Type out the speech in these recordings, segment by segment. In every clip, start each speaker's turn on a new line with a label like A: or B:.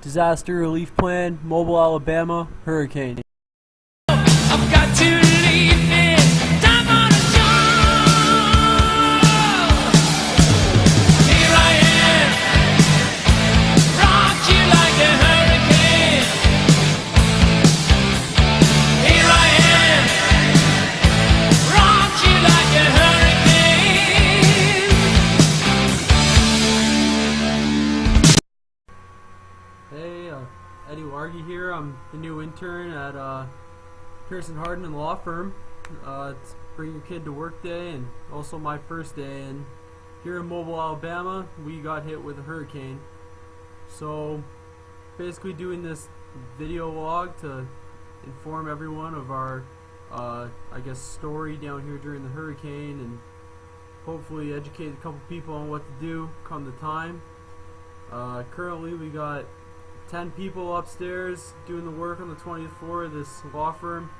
A: Disaster Relief Plan, Mobile, Alabama, hurricane.
B: I've got to leave this time on a job. Here I am, rock you like a hurricane. Here I am, rock you like a hurricane.
A: Hey, Eddie Wargi here. I'm the new intern at Pearson Hardin and Law Firm. It's Bring Your Kid to Work Day and also my first day. And here in Mobile, Alabama, we got hit with a hurricane. So basically doing this video log to inform everyone of our, I guess, story down here during the hurricane and hopefully educate a couple people on what to do come the time. Currently we got 10 people upstairs doing the work on the 20th floor of this law firm.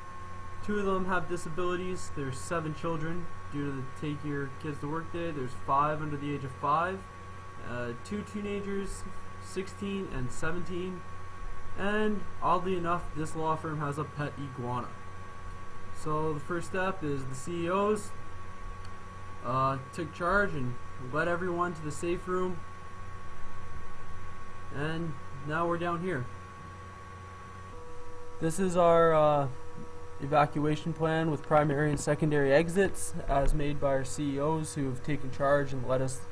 A: 2 of them have disabilities. There's 7 children due to the Take Your Kids to Work Day. There's 5 under the age of 5. 2 teenagers, 16 and 17. And oddly enough, this law firm has a pet iguana. So the first step is the CEOs took charge and led everyone to the safe room. And now we're down here. This is our evacuation plan with primary and secondary exits as made by our CEOs who have taken charge and led us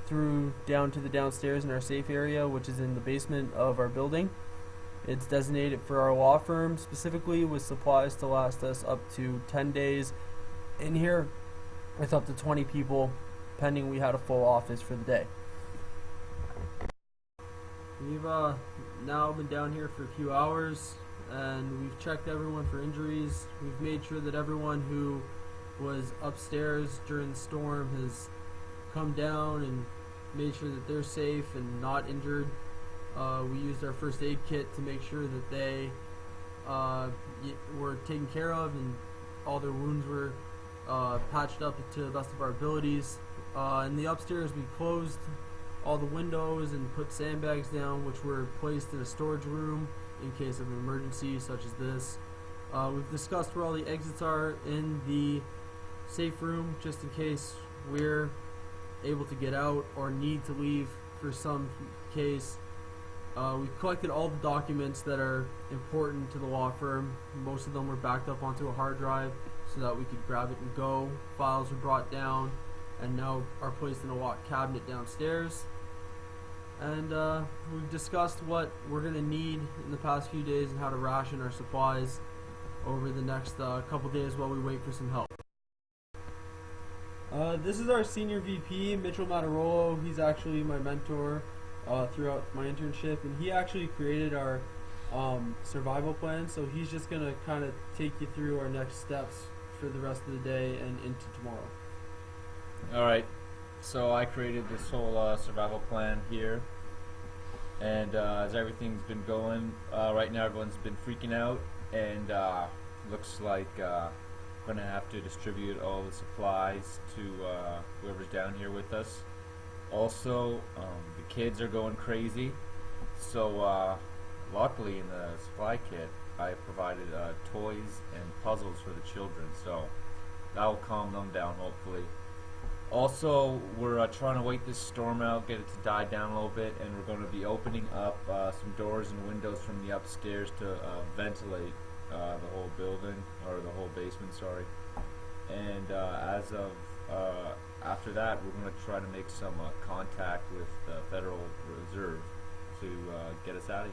A: through down to the downstairs in our safe area, which is in the basement of our building. It's designated for our law firm specifically with supplies to last us up to 10 days in here with up to 20 people pending we had a full office for the day. We've now been down here for a few hours and we've checked everyone for injuries. We've made sure that everyone who was upstairs during the storm has come down and made sure that they're safe and not injured. We used our first aid kit to make sure that they were taken care of and all their wounds were patched up to the best of our abilities. In the upstairs we closed all the windows and put sandbags down, which were placed in a storage room in case of an emergency such as this. We've discussed where all the exits are in the safe room just in case we're able to get out or need to leave for some case. We've collected all the documents that are important to the law firm. Most of them were backed up onto a hard drive so that we could grab it and go. Files were brought down and now are placed in a locked cabinet downstairs. And we've discussed what we're going to need in the past few days and how to ration our supplies over the next couple days while we wait for some help. This is our senior VP, Mitchell Matarolo. He's actually my mentor throughout my internship, and he actually created our survival plan, so he's just going to kind of take you through our next steps for the rest of the day and into tomorrow.
C: Alright, so I created this whole survival plan here, and as everything's been going, right now everyone's been freaking out, and looks like going to have to distribute all the supplies to whoever's down here with us. Also, the kids are going crazy, so luckily in the supply kit I provided toys and puzzles for the children, so that will calm them down hopefully. Also, we're trying to wait this storm out, get it to die down a little bit, and we're going to be opening up some doors and windows from the upstairs to ventilate the whole building, or the whole basement, sorry. And as of after that, we're going to try to make some contact with the Federal Reserve to get us out of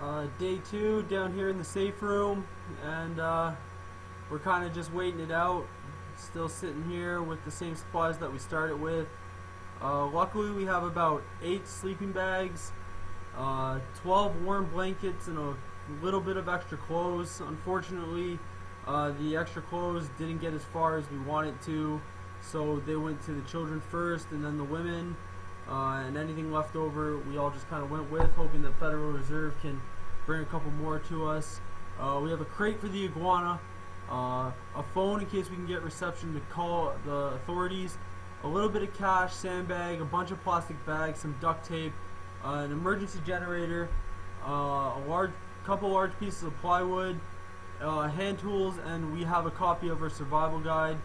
C: here.
A: Day 2 down here in the safe room, and we're kind of just waiting it out. Still sitting here with the same supplies that we started with. Luckily we have about 8 sleeping bags, 12 warm blankets, and a little bit of extra clothes. Unfortunately, the extra clothes didn't get as far as we wanted to, so they went to the children first and then the women, and anything left over we all just kind of went with, hoping that Federal Reserve can bring a couple more to us. We have a crate for the iguana, a phone in case we can get reception to call the authorities, a little bit of cash, sandbag, a bunch of plastic bags, some duct tape, an emergency generator, couple large pieces of plywood, hand tools, and we have a copy of our survival guide.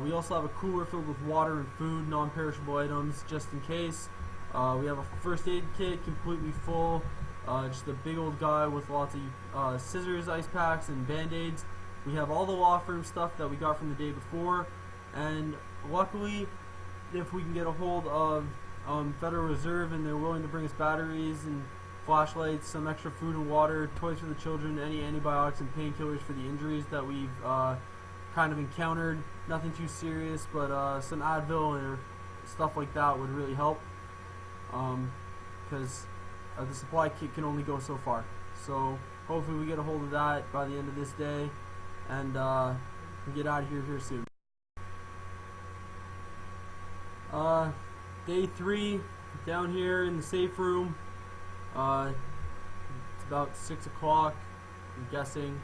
A: We also have a cooler filled with water and food, non-perishable items, just in case. We have a first aid kit completely full, just a big old guy with lots of scissors, ice packs, and band-aids. We have all the law firm stuff that we got from the day before, and luckily, if we can get a hold of Federal Reserve and they're willing to bring us batteries and flashlights, some extra food and water, toys for the children, any antibiotics and painkillers for the injuries that we've kind of encountered. Nothing too serious, but some Advil or stuff like that would really help, because the supply kit can only go so far. So hopefully we get a hold of that by the end of this day, and get out of here soon. Day 3, down here in the safe room. It's about 6 o'clock, I'm guessing.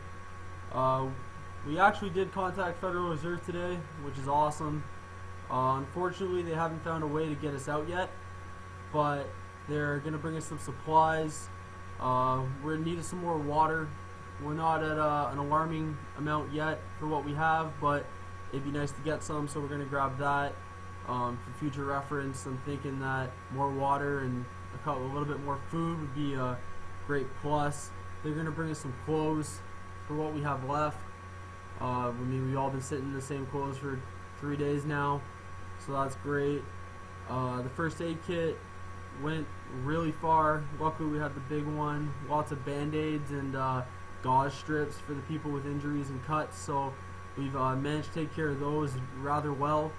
A: We actually did contact Federal Reserve today, which is awesome. Unfortunately, they haven't found a way to get us out yet, but they're going to bring us some supplies. We're in need of some more water. We're not at an alarming amount yet for what we have, but it'd be nice to get some, so we're going to grab that. For future reference, I'm thinking that more water and a little bit more food would be a great plus. They're going to bring us some clothes for what we have left. I mean, we've all been sitting in the same clothes for 3 days now, so that's great. The first aid kit went really far. Luckily, we had the big one. Lots of band-aids and gauze strips for the people with injuries and cuts, so we've managed to take care of those rather well.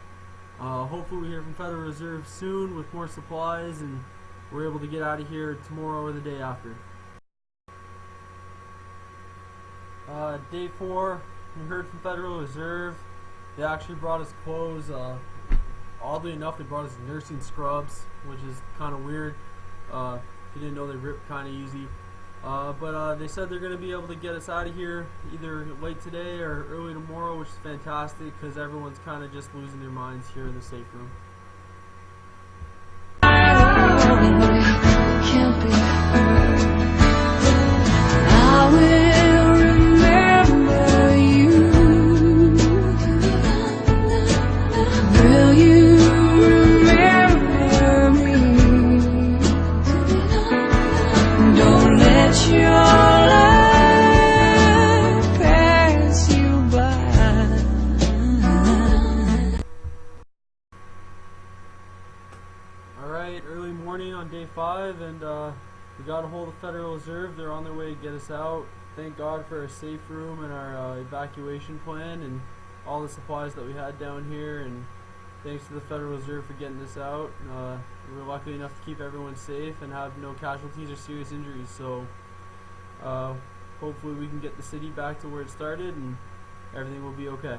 A: Hopefully we hear from Federal Reserve soon with more supplies, and we're able to get out of here tomorrow or the day after. Day 4, we heard from Federal Reserve. They actually brought us clothes. Oddly enough, they brought us nursing scrubs, which is kind of weird. If you didn't know, they rip kind of easy. But they said they're going to be able to get us out of here either late today or early tomorrow, which is fantastic because everyone's kind of just losing their minds here in the safe room.
D: Can't be heard. I will remember you. Will you remember me? Don't let your life pass you by.
A: Alright, early morning on day 5, and we got a hold of Federal Reserve. They're on their way to get us out. Thank God for our safe room and our evacuation plan and all the supplies that we had down here, and thanks to the Federal Reserve for getting us out. We were lucky enough to keep everyone safe and have no casualties or serious injuries, so hopefully we can get the city back to where it started and everything will be okay.